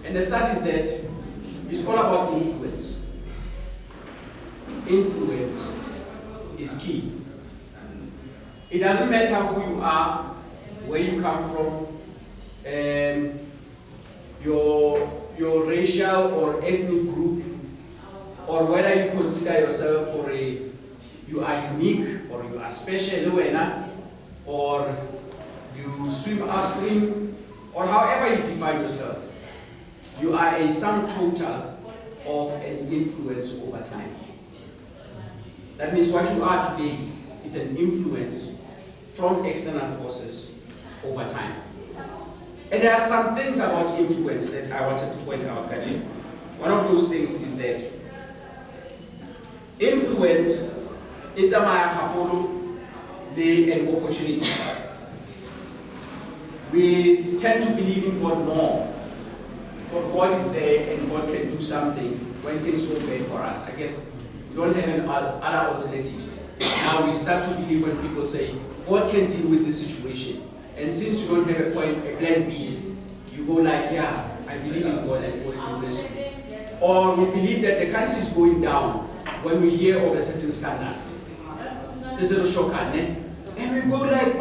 And the study is that it's all about influence. Influence is key. It doesn't matter who you are, where you come from, your racial or ethnic group, or whether you consider yourself you are unique or you are special, or you swim upstream, or however you define yourself. You are a sum total of an influence over time. That means what you are today is an influence from external forces over time. And there are some things about influence that I wanted to point out, Kaji. One of those things is that influence is an opportunity. We tend to believe in God more. God is there and God can do something when things go bad for us. Again, we don't have any other alternatives. Now we start to believe when people say, God can deal with this situation. And since you don't have a plan B, you go like, yeah, I believe in God and God can do this. Or we believe that the country is going down when we hear of a certain scandal. And we go like,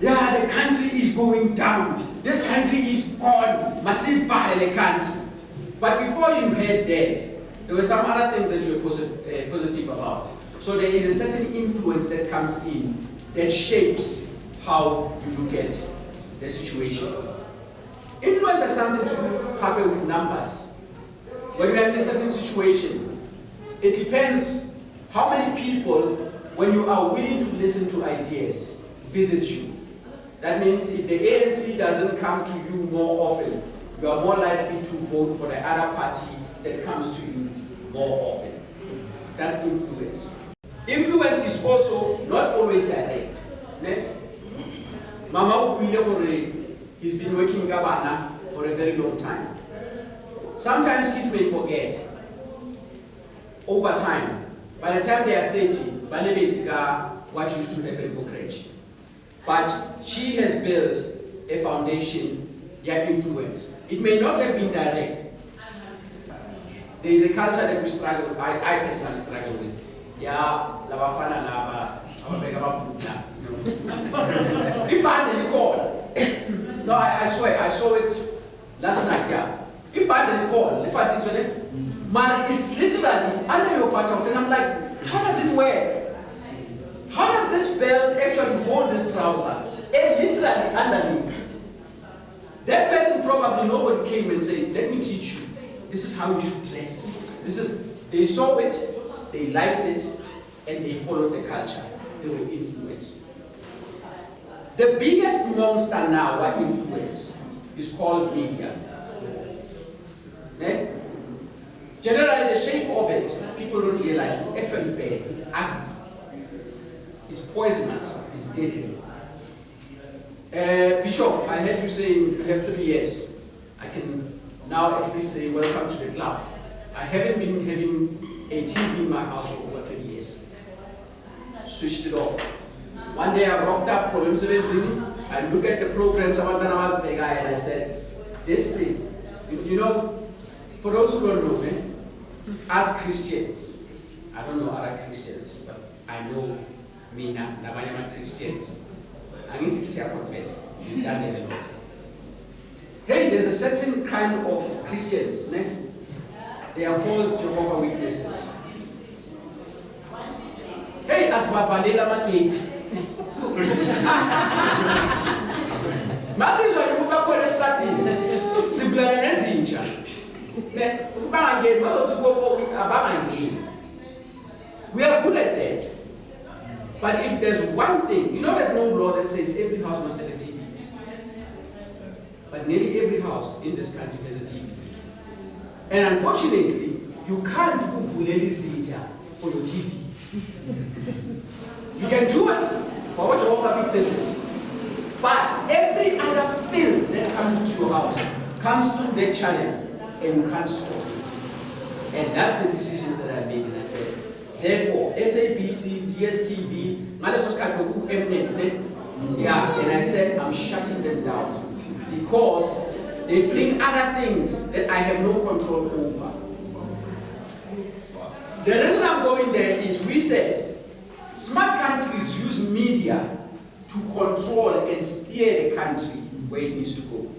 yeah, the country is going down. This country is gone. Massive the country. But before you heard that, there were some other things that you were positive about. So there is a certain influence that comes in that shapes how you look at the situation. Influence has something to happen with numbers. When you have a certain situation, it depends how many people, when you are willing to listen to ideas, visit you. That means if the ANC doesn't come to you more often, you are more likely to vote for the other party that comes to you more often. That's influence. Influence is also not always direct. Mama he's been working Gabana for a very long time. Sometimes kids may forget. Over time, by the time they are 30, what used to happen in Bokrej. But she has built a foundation, influence. It may not have been direct. There is a culture that we struggle, I personally struggle with. No, I swear, I saw it last night, If I see today, man, it's literally under your buttocks, and I'm like, how does it work? How does this belt actually hold this trouser? Literally underneath. That person probably nobody came and said, let me teach you. This is how you should dress. They saw it, they liked it, and they followed the culture. They were influenced. The biggest monster now by influence is called media. Generally, the shape of it, people don't realize it's actually bad. It's ugly. It's poisonous. It's deadly. Bishop, I heard you saying you have 3 years. I can now at least say welcome to the club. I haven't been having a TV in my house for over 20 years. Switched it off. One day I rocked up from MCV, I looked at the programs about the guy and I said, this thing, if you know, for those who don't know, as Christians, I don't know other Christians, but I know me now, Christians. I need to confess, that never know. Hey, there's a certain kind of Christians, they are called Jehovah Witnesses. Hey, as Babalela Magate. Massive are you call a simpler than Zinja. We are good at that. But if there's one thing, there's no law that says every house must have a TV. But nearly every house in this country has a TV. And unfortunately, you can't fully see it for your TV. You can do it for what your other businesses. But every other field that comes into your house comes through that channel and you can't stop it. And that's the decision that I made, and I said, therefore, SABC, DSTV, and I said, I'm shutting them down because They bring other things that I have no control over. The reason I'm going there is we said smart countries use media to control and steer the country where it needs to go.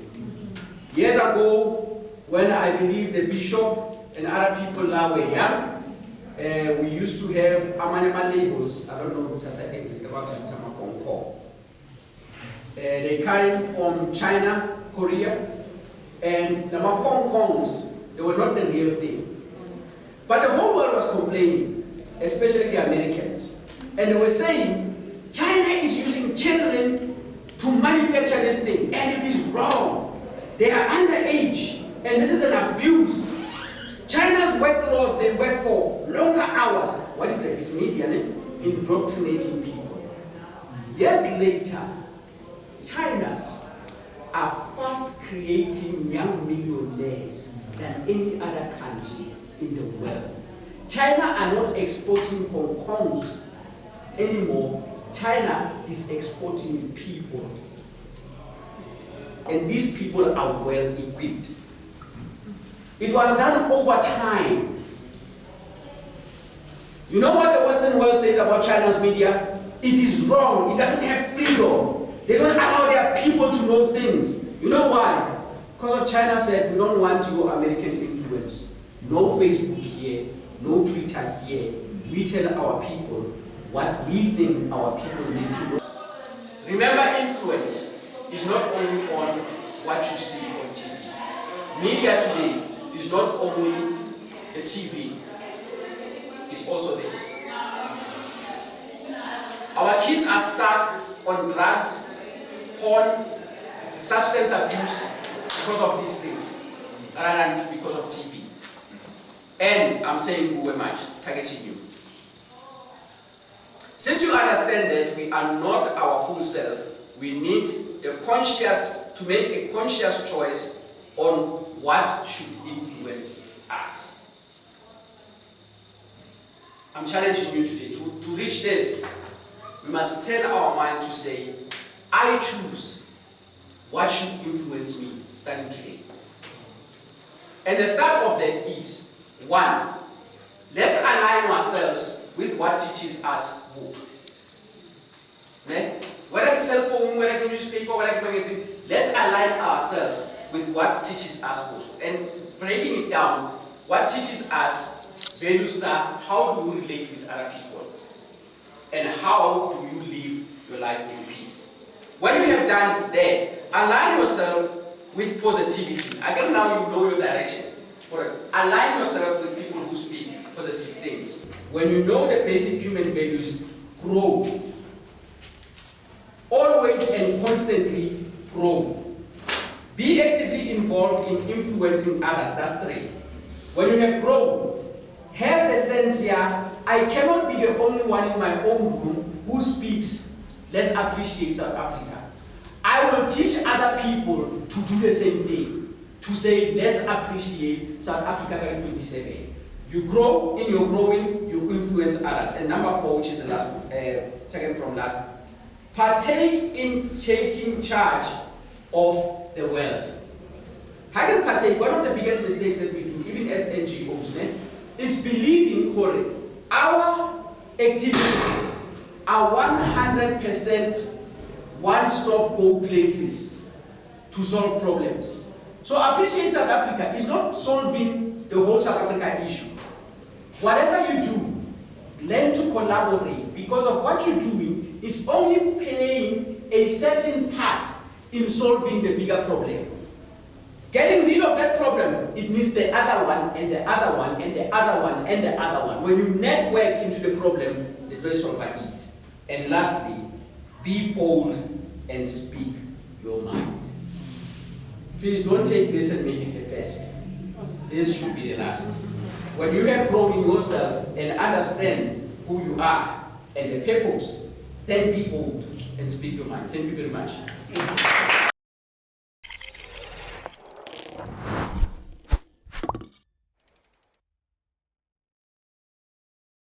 Years ago, when I believe the bishop and other people now were young, we used to have Amanyama labels. I don't know what does that exist about phone call. They came from China, Korea, and the phone calls, they were not the real thing. But the whole world was complaining, especially the Americans. And they were saying, China is using children to manufacture this thing, and it is wrong. They are underage, and this is an abuse. China's work laws, they work for longer hours. What is that? It's media, indoctrinating people. Years later, China's are fast creating young millionaires than any other country in the world. China are not exporting from Kongs anymore. China is exporting people. And these people are well equipped. It was done over time. You know what the Western world says about China's media? It is wrong. It doesn't have freedom. They don't allow their people to know things. You know why? Because of China said, we don't want your American influence. No Facebook here, no Twitter here. We tell our people what we think our people need to know. Remember, influence is not only on what you see on TV. Media today is not only the TV, it's also this. Our kids are stuck on drugs, porn, substance abuse because of these things, rather than because of TV. And I'm saying, who am I targeting you? Since you understand that we are not our full self, we need to make a conscious choice on what should influence us. I'm challenging you today. To reach this, we must tell our mind to say, I choose what should influence me starting today. And the start of that is, 1, let's align ourselves with what teaches us good. Whether it's cell phone, whether it's newspaper, whether it's magazine, let's align ourselves with what teaches us good. And breaking it down, what teaches us values are how do you relate with other people? And how do you live your life in peace? When you have done that, align yourself with positivity. Again, now you know your direction. Align yourself with people who speak positive things. When you know the basic human values, grow. Always and constantly grow. Be actively involved in influencing others. That's 3. When you have grown, have the sense here, I cannot be the only one in my own room who speaks, let's appreciate South Africa. I will teach other people to do the same thing. To say, let's appreciate South Africa in 27. You grow, in your growing, you influence others. And number 4, which is the last one, second from last, partake in taking charge of the world. How can partake? One of the biggest mistakes that we do, even as NGOs, is believing, Corey, our activities are 100% one-stop go places to solve problems. So appreciate South Africa is not solving the whole South Africa issue. Whatever you do, learn to collaborate, because of what you're doing is only playing a certain part in solving the bigger problem. Getting rid of that problem, it needs the other one, and the other one, and the other one, and the other one. When you network into the problem, the very solver is. And lastly, be bold and speak your mind. Please don't take this and make it the first. This should be the last. When you have grown in yourself and understand who you are and the purpose, then be bold and speak your mind. Thank you very much.